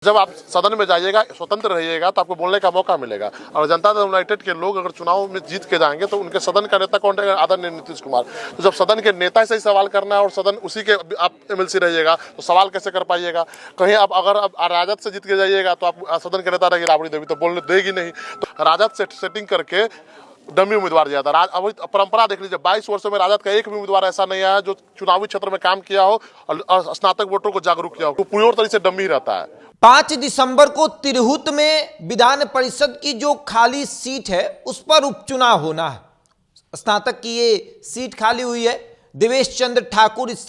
जब आप सदन में जाइएगा, स्वतंत्र रहिएगा तो आपको बोलने का मौका मिलेगा। और जनता दल यूनाइटेड के लोग अगर चुनाव में जीत के जाएंगे तो उनके सदन का नेता कौन रहेगा? आदरणीय नीतीश कुमार। तो जब सदन के नेता से ही सवाल करना है और सदन उसी के आप एमएलसी रहिएगा तो सवाल कैसे कर पाइएगा? कहीं आप अगर राजद से जीत के जाइएगा तो आप सदन के नेता रहेगी राबड़ी देवी, तो बोलने देगी नहीं। तो राजद से सेटिंग करके डमी उम्मीदवार दिया था। अभी परंपरा देख लीजिए, 22 वर्षों में राजद का एक भी उम्मीदवार ऐसा नहीं आया जो चुनावी क्षेत्र में काम किया हो और स्नातक वोटरों को जागरूक किया हो। तो पूरी तरह से डमी रहता है। 5 दिसंबर को तिरहुत में विधान परिषद की जो खाली सीट है उस पर उपचुनाव होना है। स्नातक की ये सीट खाली हुई है। देवेश चंद्र ठाकुर इस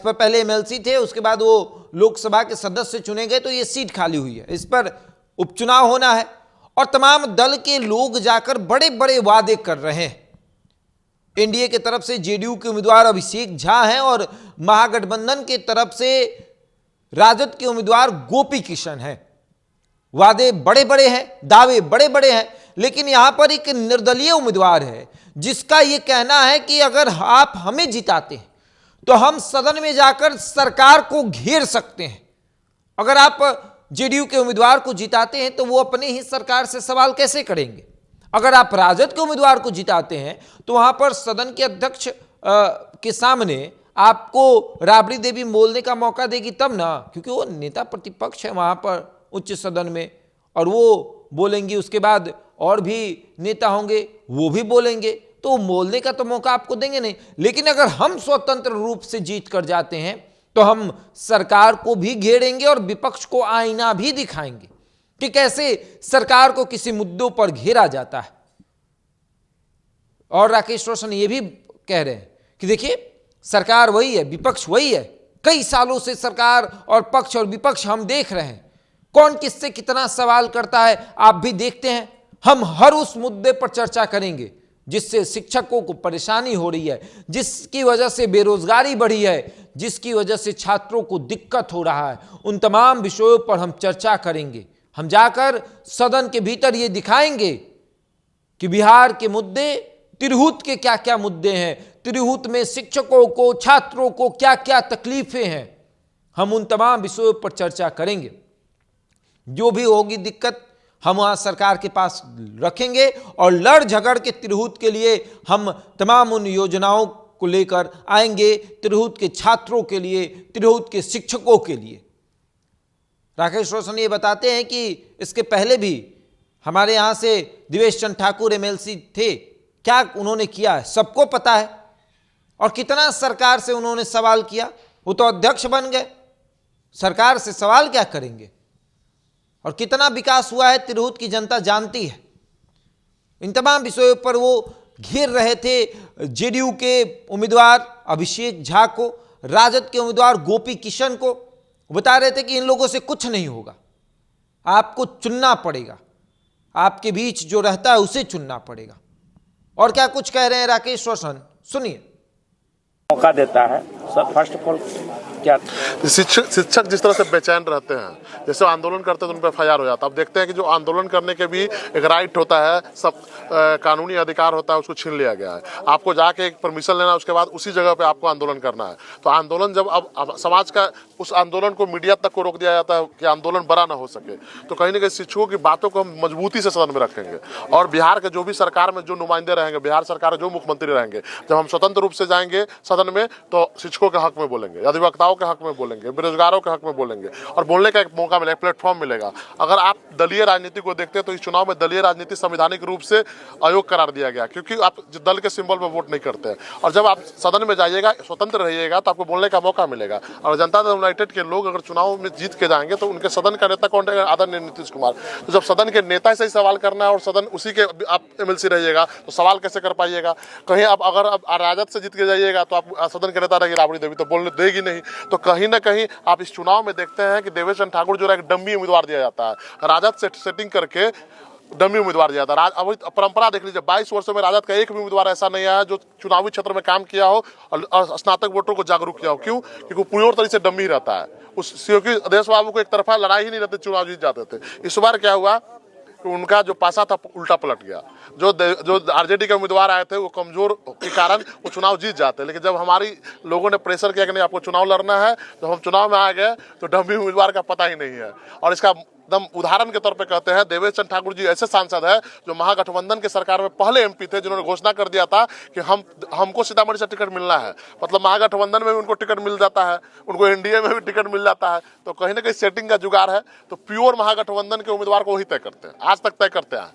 पर पहले एमएलसी थे, उसके बाद वो लोकसभा के सदस्य चुने गए, तो ये सीट खाली हुई है, इस पर उपचुनाव होना है। और तमाम दल के लोग जाकर बड़े बड़े वादे कर रहे हैं। एनडीए की तरफ से जेडीयू के उम्मीदवार अभिषेक झा हैं और महागठबंधन की तरफ से राजद के उम्मीदवार गोपी किशन हैं। वादे बड़े बड़े हैं, दावे बड़े बड़े हैं, लेकिन यहां पर एक निर्दलीय उम्मीदवार है जिसका यह कहना है कि अगर आप हमें जिताते हैं तो हम सदन में जाकर सरकार को घेर सकते हैं। अगर आप जेडीयू के उम्मीदवार को जिताते हैं तो वो अपने ही सरकार से सवाल कैसे करेंगे? अगर आप राजद के उम्मीदवार को जिताते हैं तो वहां पर सदन के अध्यक्ष के सामने आपको राबड़ी देवी बोलने का मौका देगी तब ना, क्योंकि वो नेता प्रतिपक्ष है वहां पर उच्च सदन में, और वो बोलेंगी, उसके बाद और भी नेता होंगे वो भी बोलेंगे, तो बोलने का तो मौका आपको देंगे नहीं। लेकिन अगर हम स्वतंत्र रूप से जीत कर जाते हैं तो हम सरकार को भी घेरेंगे और विपक्ष को आईना भी दिखाएंगे कि कैसे सरकार को किसी मुद्दों पर घेरा जाता है। और राकेश रोशन ये भी कह रहे हैं कि देखिए, सरकार वही है, विपक्ष वही है। कई सालों से सरकार और पक्ष और विपक्ष हम देख रहे हैं, कौन किससे कितना सवाल करता है आप भी देखते हैं। हम हर उस मुद्दे पर चर्चा करेंगे जिससे शिक्षकों को परेशानी हो रही है, जिसकी वजह से बेरोजगारी बढ़ी है, जिसकी वजह से छात्रों को दिक्कत हो रहा है। उन तमाम विषयों पर हम चर्चा करेंगे। हम जाकर सदन के भीतर ये दिखाएंगे कि बिहार के मुद्दे, तिरहुत के क्या क्या मुद्दे हैं, तिरहुत में शिक्षकों को, छात्रों को क्या क्या तकलीफें हैं। हम उन तमाम विषयों पर चर्चा करेंगे। जो भी होगी दिक्कत हम वहां सरकार के पास रखेंगे और लड़ झगड़ के तिरहुत के लिए हम तमाम उन योजनाओं को लेकर आएंगे, तिरहुत के छात्रों के लिए, तिरहुत के शिक्षकों के लिए। राकेश रोशन ये बताते हैं कि इसके पहले भी हमारे यहां से देवेश चंद्र ठाकुर एमएलसी थे, क्या उन्होंने किया है सबको पता है, और कितना सरकार से उन्होंने सवाल किया। वो तो अध्यक्ष बन गए, सरकार से सवाल क्या करेंगे? और कितना विकास हुआ है तिरहुत की जनता जानती है। इन तमाम विषयों पर वो घेर रहे थे जेडीयू के उम्मीदवार अभिषेक झा को, राजद के उम्मीदवार गोपी किशन को। बता रहे थे कि इन लोगों से कुछ नहीं होगा, आपको चुनना पड़ेगा, आपके बीच जो रहता है उसे चुनना पड़ेगा। और क्या कुछ कह रहे हैं राकेश रोशन, सुनिए। मौका देता है सर। फर्स्ट ऑफ ऑल क्या शिक्षक जिस तरह से बेचैन रहते हैं, जैसे आंदोलन करते हैं तो उन पर एफआईआर हो जाता है। अब देखते हैं कि जो आंदोलन करने के भी एक राइट होता है, सब कानूनी अधिकार होता है, उसको छीन लिया गया है। आपको जाके एक परमिशन लेना, उसके बाद उसी जगह पे आपको आंदोलन करना है। तो आंदोलन जब अब समाज का उस आंदोलन को मीडिया तक को रोक दिया जाता है कि आंदोलन बड़ा ना हो सके, तो कहीं ना कहीं शिक्षकों की बातों को हम मजबूती से सदन में रखेंगे। और बिहार के जो भी सरकार में जो नुमाइंदे रहेंगे, बिहार सरकार जो मुख्यमंत्री रहेंगे, जब हम स्वतंत्र रूप से जाएंगे सदन में तो शिक्षकों के हक में बोलेंगे, अधिवक्ताओं के हक में बोलेंगे, बेरोजगारों के हक में बोलेंगे, और बोलने का एक मौका मिलेगा, प्लेटफॉर्म मिलेगा। अगर आप दलीय राजनीति को देखते हैं तो इस चुनाव में दलीय राजनीति संवैधानिक रूप से अयोग करार दिया गया, क्योंकि आप दल के सिंबल पर वोट नहीं करते हैं। और जब आप सदन में जाइएगा, स्वतंत्र रहिएगा तो आपको बोलने का मौका मिलेगा। और जनता दल यूनाइटेड के लोग अगर चुनाव में जीत के जाएंगे तो उनके सदन का नेता कौन रहेगा? आदरणीय नीतीश कुमार। तो जब सदन के नेता से ही सवाल करना है और सदन उसी के आप एमएलसी रहिएगा तो सवाल कैसे कर पाइएगा? कहीं आप अगर राजद से जीत के जाइएगा तो आप सदन के नेता रहेगी राबड़ी देवी, तो बोलने देगी नहीं। तो कहीं ना कहीं आप इस चुनाव में देखते हैं कि देवेश चंद्र ठाकुर जो है एक डमी उम्मीदवार दिया जाता है, राजद से सेटिंग करके डमी उम्मीदवार दिया था। अभी परंपरा देख लीजिए, 22 वर्षों में राजद का एक भी उम्मीदवार ऐसा नहीं आया जो चुनावी क्षेत्र में काम किया हो और स्नातक वोटरों को जागरूक किया हो। क्यों? क्योंकि पूरी तरह से डमी रहता है। क्योंकि देश बाबू को एक तरफा लड़ाई ही नहीं रहती, चुनाव जीत जाते थे। इस बार क्या हुआ कि उनका जो पासा था उल्टा पलट गया। जो आरजेडी के उम्मीदवार आए थे वो कमजोर के कारण वो चुनाव जीत जाते, लेकिन जब हमारी लोगों ने प्रेशर किया कि नहीं आपको चुनाव लड़ना है, तो हम चुनाव में आ गए तो डम्मी उम्मीदवार का पता ही नहीं है। और इसका एकदम उदाहरण के तौर पे कहते हैं, देवेश चंद्र ठाकुर जी ऐसे सांसद है जो महागठबंधन के सरकार में पहले एमपी थे, जिन्होंने घोषणा कर दिया था कि हमको सीतामढ़ी से टिकट मिलना है। मतलब महागठबंधन में भी उनको टिकट मिल जाता है, उनको एनडीए में भी टिकट मिल जाता है। तो कहीं ना कहीं सेटिंग का जुगाड़ है। तो प्योर महागठबंधन के उम्मीदवार को वही तय करते हैं, आज तक तय करते हैं।